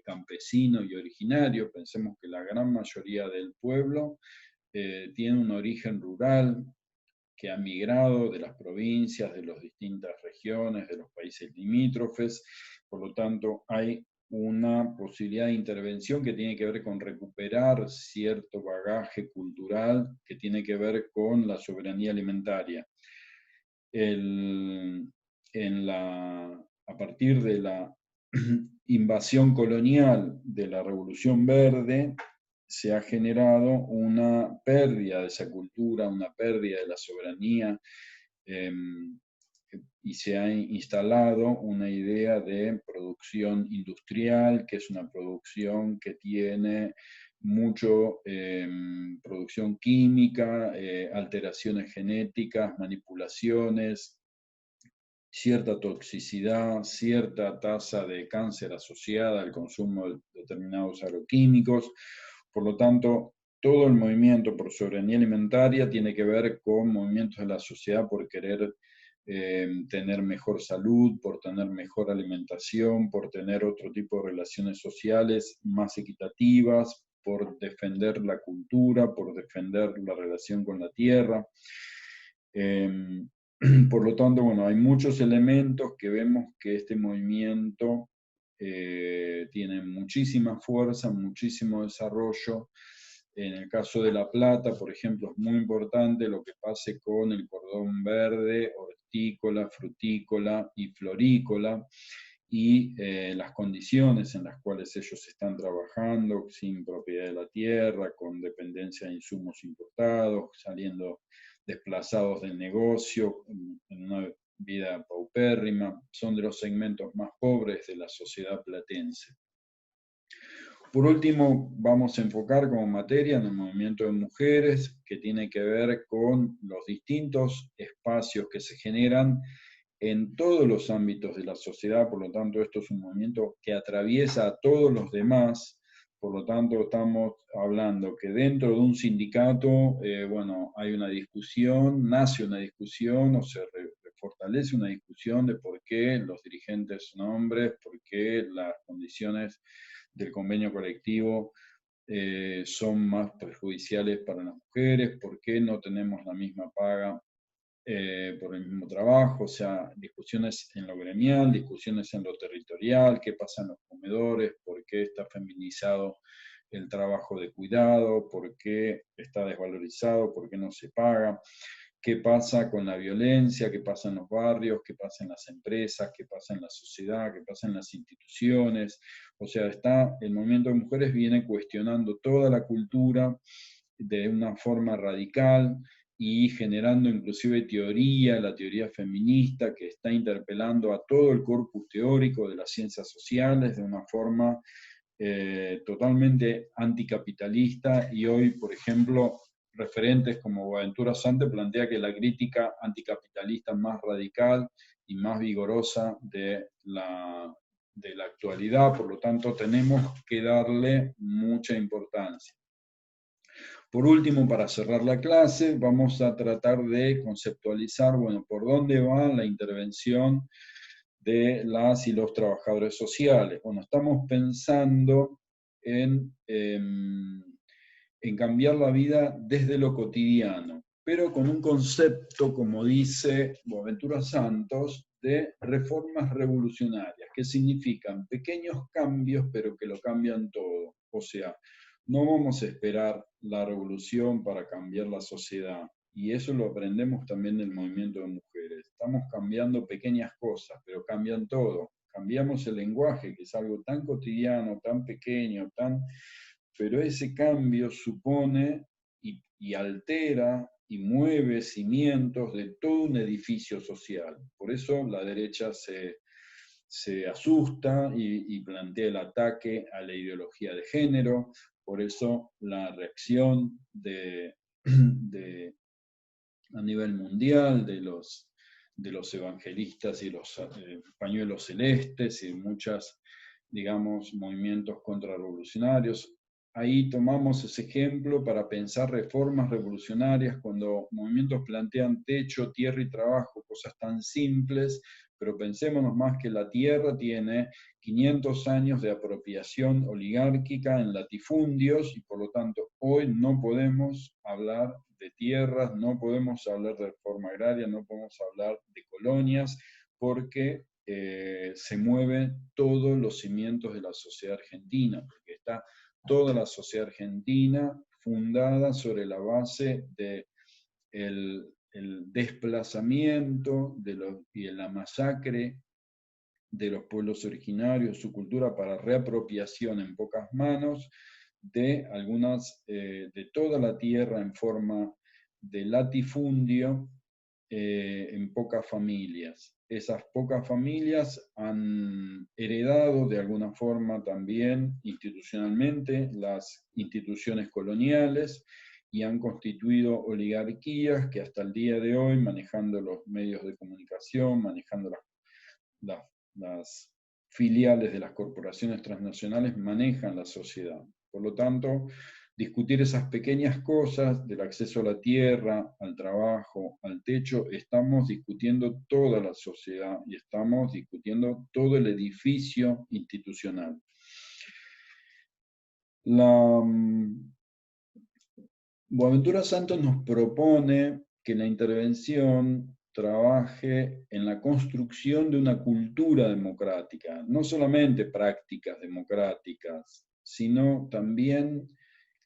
campesino y originario. Pensemos que la gran mayoría del pueblo tiene un origen rural, que ha migrado de las provincias, de las distintas regiones, de los países limítrofes. Por lo tanto, hay una posibilidad de intervención que tiene que ver con recuperar cierto bagaje cultural que tiene que ver con la soberanía alimentaria. A partir de la invasión colonial de la Revolución Verde, se ha generado una pérdida de esa cultura, una pérdida de la soberanía, y se ha instalado una idea de producción industrial, que es una producción que tiene mucho producción química, alteraciones genéticas, manipulaciones, cierta toxicidad, cierta tasa de cáncer asociada al consumo de determinados agroquímicos. Por lo tanto, todo el movimiento por soberanía alimentaria tiene que ver con movimientos de la sociedad por querer tener mejor salud, por tener mejor alimentación, por tener otro tipo de relaciones sociales más equitativas, por defender la cultura, por defender la relación con la tierra. Por lo tanto, bueno, hay muchos elementos que vemos que este movimiento tiene muchísima fuerza, muchísimo desarrollo. En el caso de La Plata, por ejemplo, es muy importante lo que pase con el cordón verde, hortícola, frutícola y florícola, y las condiciones en las cuales ellos están trabajando, sin propiedad de la tierra, con dependencia de insumos importados, saliendo desplazados del negocio, en una vida paupérrima. Son de los segmentos más pobres de la sociedad platense. Por último, vamos a enfocar como materia en el movimiento de mujeres, que tiene que ver con los distintos espacios que se generan en todos los ámbitos de la sociedad. Por lo tanto, esto es un movimiento que atraviesa a todos los demás. Por lo tanto, estamos hablando que dentro de un sindicato, bueno, hay una discusión, nace una discusión o se fortalece una discusión de por qué los dirigentes son hombres, por qué las condiciones del convenio colectivo son más perjudiciales para las mujeres, por qué no tenemos la misma paga por el mismo trabajo. O sea, discusiones en lo gremial, discusiones en lo territorial, qué pasa en los comedores, por qué está feminizado el trabajo de cuidado, por qué está desvalorizado, por qué no se paga, qué pasa con la violencia, qué pasa en los barrios, qué pasa en las empresas, qué pasa en la sociedad, qué pasa en las instituciones. O sea, el movimiento de mujeres viene cuestionando toda la cultura de una forma radical y generando inclusive la teoría feminista, que está interpelando a todo el corpus teórico de las ciencias sociales de una forma totalmente anticapitalista, y hoy, por ejemplo, referentes como Boaventura Sante plantea que la crítica anticapitalista más radical y más vigorosa de la actualidad, por lo tanto tenemos que darle mucha importancia. Por último, para cerrar la clase, vamos a tratar de conceptualizar, bueno, por dónde va la intervención de las y los trabajadores sociales. Bueno, estamos pensando en cambiar la vida desde lo cotidiano, pero con un concepto, como dice Boaventura Santos, de reformas revolucionarias, que significan pequeños cambios, pero que lo cambian todo. O sea, no vamos a esperar la revolución para cambiar la sociedad. Y eso lo aprendemos también del movimiento de mujeres. Estamos cambiando pequeñas cosas, pero cambian todo. Cambiamos el lenguaje, que es algo tan cotidiano, tan pequeño, pero ese cambio supone y altera y mueve cimientos de todo un edificio social. Por eso la derecha se asusta y plantea el ataque a la ideología de género. Por eso la reacción a nivel mundial de los evangelistas y los pañuelos celestes y muchas, digamos, movimientos contrarrevolucionarios. Ahí tomamos ese ejemplo para pensar reformas revolucionarias cuando movimientos plantean techo, tierra y trabajo, cosas tan simples, pero pensémonos más que la tierra tiene 500 años de apropiación oligárquica en latifundios y por lo tanto hoy no podemos hablar de tierras, no podemos hablar de reforma agraria, no podemos hablar de colonias, porque se mueven todos los cimientos de la sociedad argentina, porque está toda la sociedad argentina fundada sobre la base del desplazamiento y de la masacre de los pueblos originarios, su cultura para reapropiación en pocas manos de toda la tierra en forma de latifundio en pocas familias. Esas pocas familias han heredado de alguna forma también institucionalmente las instituciones coloniales y han constituido oligarquías que hasta el día de hoy, manejando los medios de comunicación, manejando las filiales de las corporaciones transnacionales, manejan la sociedad. Por lo tanto, discutir esas pequeñas cosas del acceso a la tierra, al trabajo, al techo, estamos discutiendo toda la sociedad y estamos discutiendo todo el edificio institucional. Boaventura Santos nos propone que la intervención trabaje en la construcción de una cultura democrática, no solamente prácticas democráticas, sino también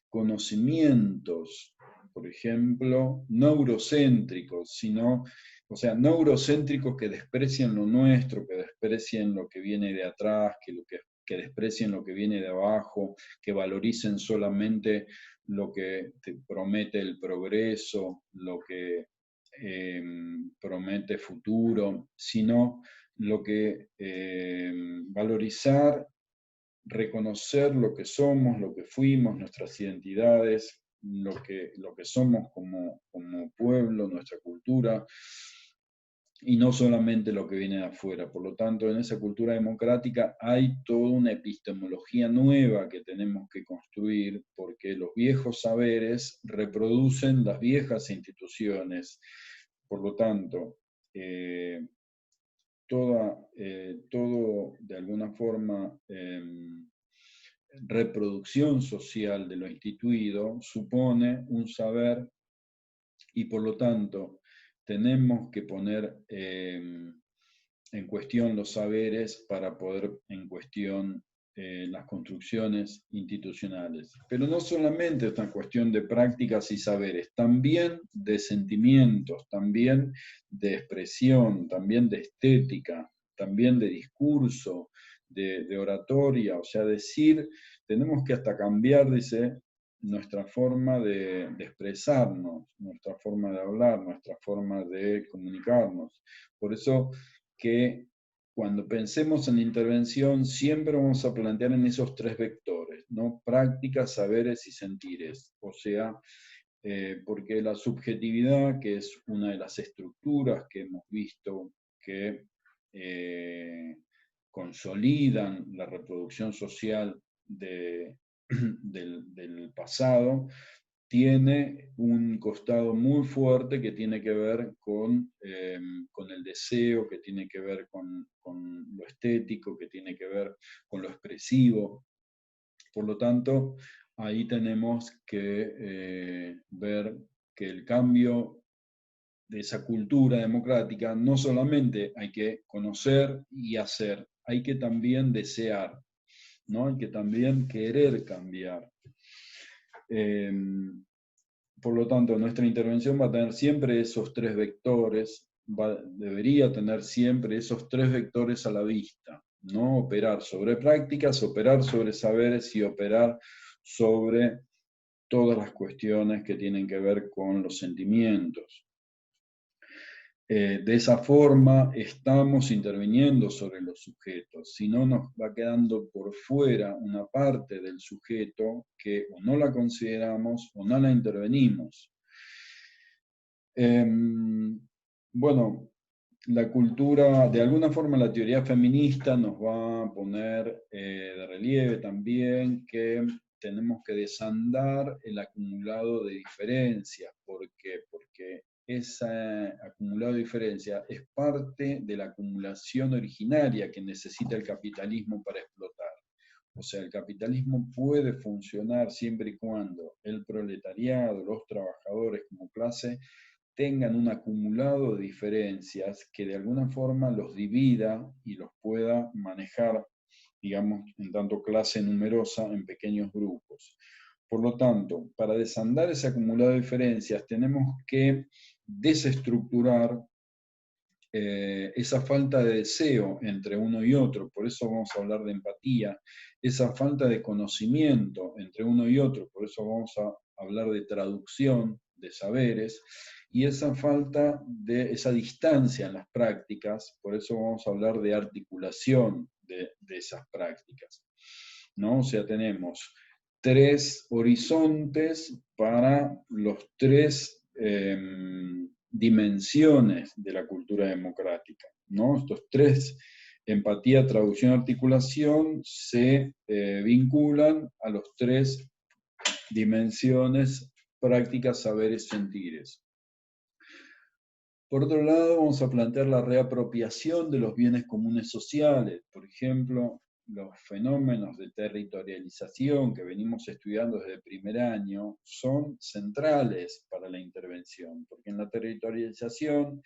conocimientos, por ejemplo, no eurocéntricos, no eurocéntricos que desprecian lo nuestro, que desprecian lo que viene de atrás, que desprecien lo que viene de abajo, que valoricen solamente lo que te promete el progreso, lo que promete futuro, sino lo que valorizar, reconocer lo que somos, lo que fuimos, nuestras identidades, lo que somos como pueblo, nuestra cultura, y no solamente lo que viene de afuera. Por lo tanto, en esa cultura democrática hay toda una epistemología nueva que tenemos que construir, porque los viejos saberes reproducen las viejas instituciones. Por lo tanto, todo de alguna forma reproducción social de lo instituido supone un saber y por lo tanto tenemos que poner en cuestión los saberes para poder en cuestión las construcciones institucionales. Pero no solamente es una cuestión de prácticas y saberes, también de sentimientos, también de expresión, también de estética, también de discurso, de oratoria, o sea, tenemos que hasta cambiar, dice, nuestra forma de expresarnos, nuestra forma de hablar, nuestra forma de comunicarnos. Por eso que cuando pensemos en la intervención, siempre vamos a plantear en esos tres vectores, ¿no? Prácticas, saberes y sentires. O sea, porque la subjetividad, que es una de las estructuras que hemos visto que consolidan la reproducción social del pasado, tiene un costado muy fuerte que tiene que ver con el deseo, que tiene que ver con lo estético, que tiene que ver con lo expresivo. Por lo tanto, ahí tenemos que ver que el cambio de esa cultura democrática no solamente hay que conocer y hacer, hay que también desear, ¿no? Hay que también querer cambiar. Por lo tanto, nuestra intervención va a tener siempre esos tres vectores, debería tener siempre esos tres vectores a la vista, ¿no? Operar sobre prácticas, operar sobre saberes y operar sobre todas las cuestiones que tienen que ver con los sentimientos. De esa forma estamos interviniendo sobre los sujetos, si no nos va quedando por fuera una parte del sujeto que o no la consideramos o no la intervenimos. Bueno, la cultura, de alguna forma la teoría feminista nos va a poner de relieve también que tenemos que desandar el acumulado de diferencias. ¿Por qué? Porque ese acumulado de diferencias es parte de la acumulación originaria que necesita el capitalismo para explotar. O sea, el capitalismo puede funcionar siempre y cuando el proletariado, los trabajadores como clase, tengan un acumulado de diferencias que de alguna forma los divida y los pueda manejar, digamos, en tanto clase numerosa en pequeños grupos. Por lo tanto, para desandar ese acumulado de diferencias, tenemos que desestructurar esa falta de deseo entre uno y otro, por eso vamos a hablar de empatía, esa falta de conocimiento entre uno y otro, por eso vamos a hablar de traducción de saberes, y esa falta de esa distancia en las prácticas, por eso vamos a hablar de articulación de esas prácticas, ¿no? O sea, tenemos tres horizontes para los tres dimensiones de la cultura democrática, ¿no? Estos tres, empatía, traducción, articulación, se vinculan a los tres dimensiones, prácticas, saberes, sentires. Por otro lado, vamos a plantear la reapropiación de los bienes comunes sociales, por ejemplo, los fenómenos de territorialización que venimos estudiando desde el primer año son centrales para la intervención, porque en la territorialización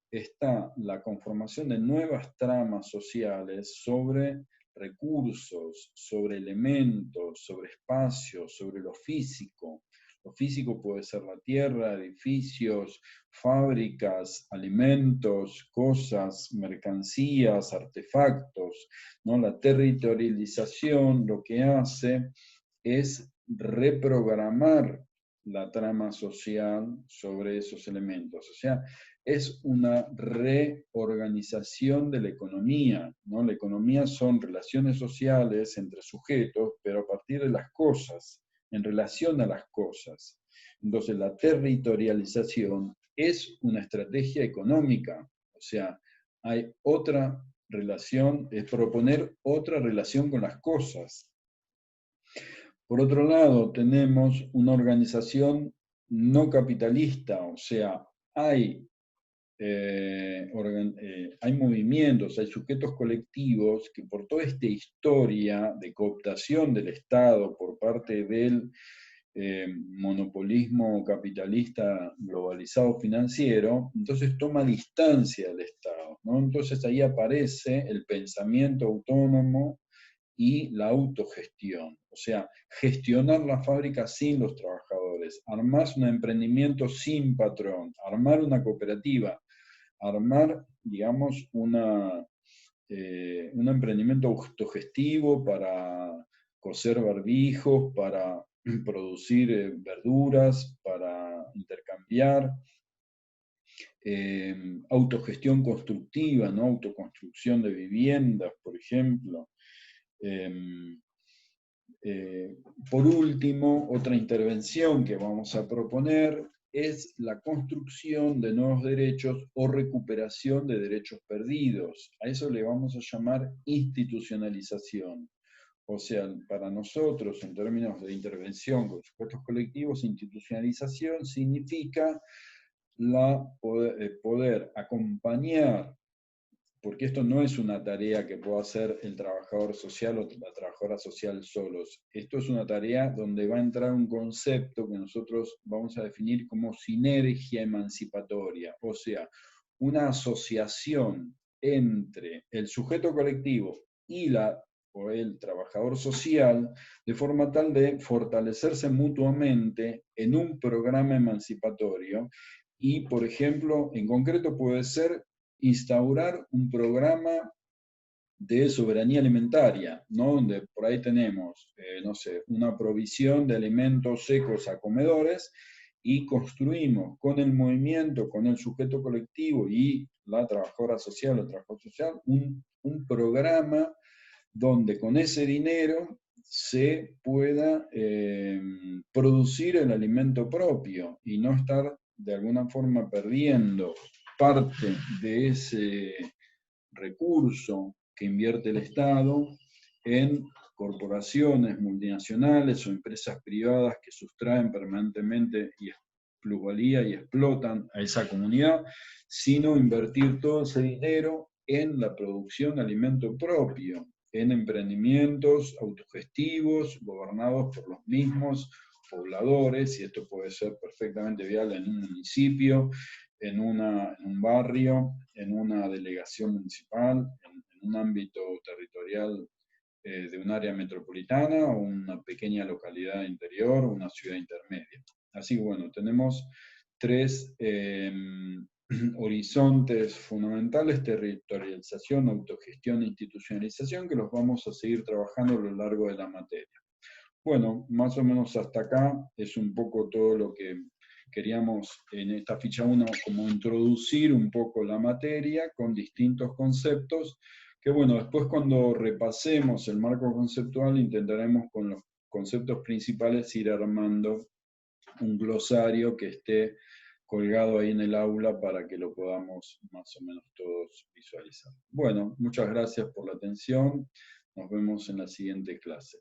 está la conformación de nuevas tramas sociales sobre recursos, sobre elementos, sobre espacios, sobre lo físico. Lo físico puede ser la tierra, edificios, fábricas, alimentos, cosas, mercancías, artefactos, ¿no? La territorialización lo que hace es reprogramar la trama social sobre esos elementos. O sea, es una reorganización de la economía, ¿no? La economía son relaciones sociales entre sujetos, pero a partir de las cosas, en relación a las cosas. Entonces, la territorialización es una estrategia económica, o sea, hay otra relación, es proponer otra relación con las cosas. Por otro lado, tenemos una organización no capitalista, o sea, hay hay movimientos, hay sujetos colectivos que por toda esta historia de cooptación del Estado por parte del monopolismo capitalista globalizado financiero, entonces toma distancia del Estado, ¿no? Entonces ahí aparece el pensamiento autónomo y la autogestión, o sea, gestionar la fábrica sin los trabajadores, armar un emprendimiento sin patrón, armar una cooperativa, armar, digamos, un emprendimiento autogestivo para coser barbijos, para producir verduras, para intercambiar. autogestión constructiva, ¿no? Autoconstrucción de viviendas, por ejemplo. Por último, otra intervención que vamos a proponer es la construcción de nuevos derechos o recuperación de derechos perdidos. A eso le vamos a llamar institucionalización. O sea, para nosotros, en términos de intervención con sujetos colectivos, institucionalización significa poder acompañar, porque esto no es una tarea que pueda hacer el trabajador social o la trabajadora social solos. Esto es una tarea donde va a entrar un concepto que nosotros vamos a definir como sinergia emancipatoria, o sea, una asociación entre el sujeto colectivo y o el trabajador social, de forma tal de fortalecerse mutuamente en un programa emancipatorio. Y, por ejemplo, en concreto puede ser instaurar un programa de soberanía alimentaria, ¿no? Donde por ahí tenemos, no sé, una provisión de alimentos secos a comedores y construimos con el movimiento, con el sujeto colectivo y la trabajadora social o trabajador social, un programa donde con ese dinero se pueda producir el alimento propio y no estar de alguna forma perdiendo parte de ese recurso que invierte el Estado en corporaciones multinacionales o empresas privadas que sustraen permanentemente plusvalía y explotan a esa comunidad, sino invertir todo ese dinero en la producción de alimento propio, en emprendimientos autogestivos, gobernados por los mismos pobladores, y esto puede ser perfectamente viable en un municipio, en un barrio, en una delegación municipal, en un ámbito territorial de un área metropolitana o una pequeña localidad interior o una ciudad intermedia. Así que bueno, tenemos tres horizontes fundamentales: territorialización, autogestión e institucionalización, que los vamos a seguir trabajando a lo largo de la materia. Bueno, más o menos hasta acá es un poco todo lo que queríamos en esta ficha 1, como introducir un poco la materia con distintos conceptos, que bueno, después cuando repasemos el marco conceptual intentaremos con los conceptos principales ir armando un glosario que esté colgado ahí en el aula para que lo podamos más o menos todos visualizar. Bueno, muchas gracias por la atención. Nos vemos en la siguiente clase.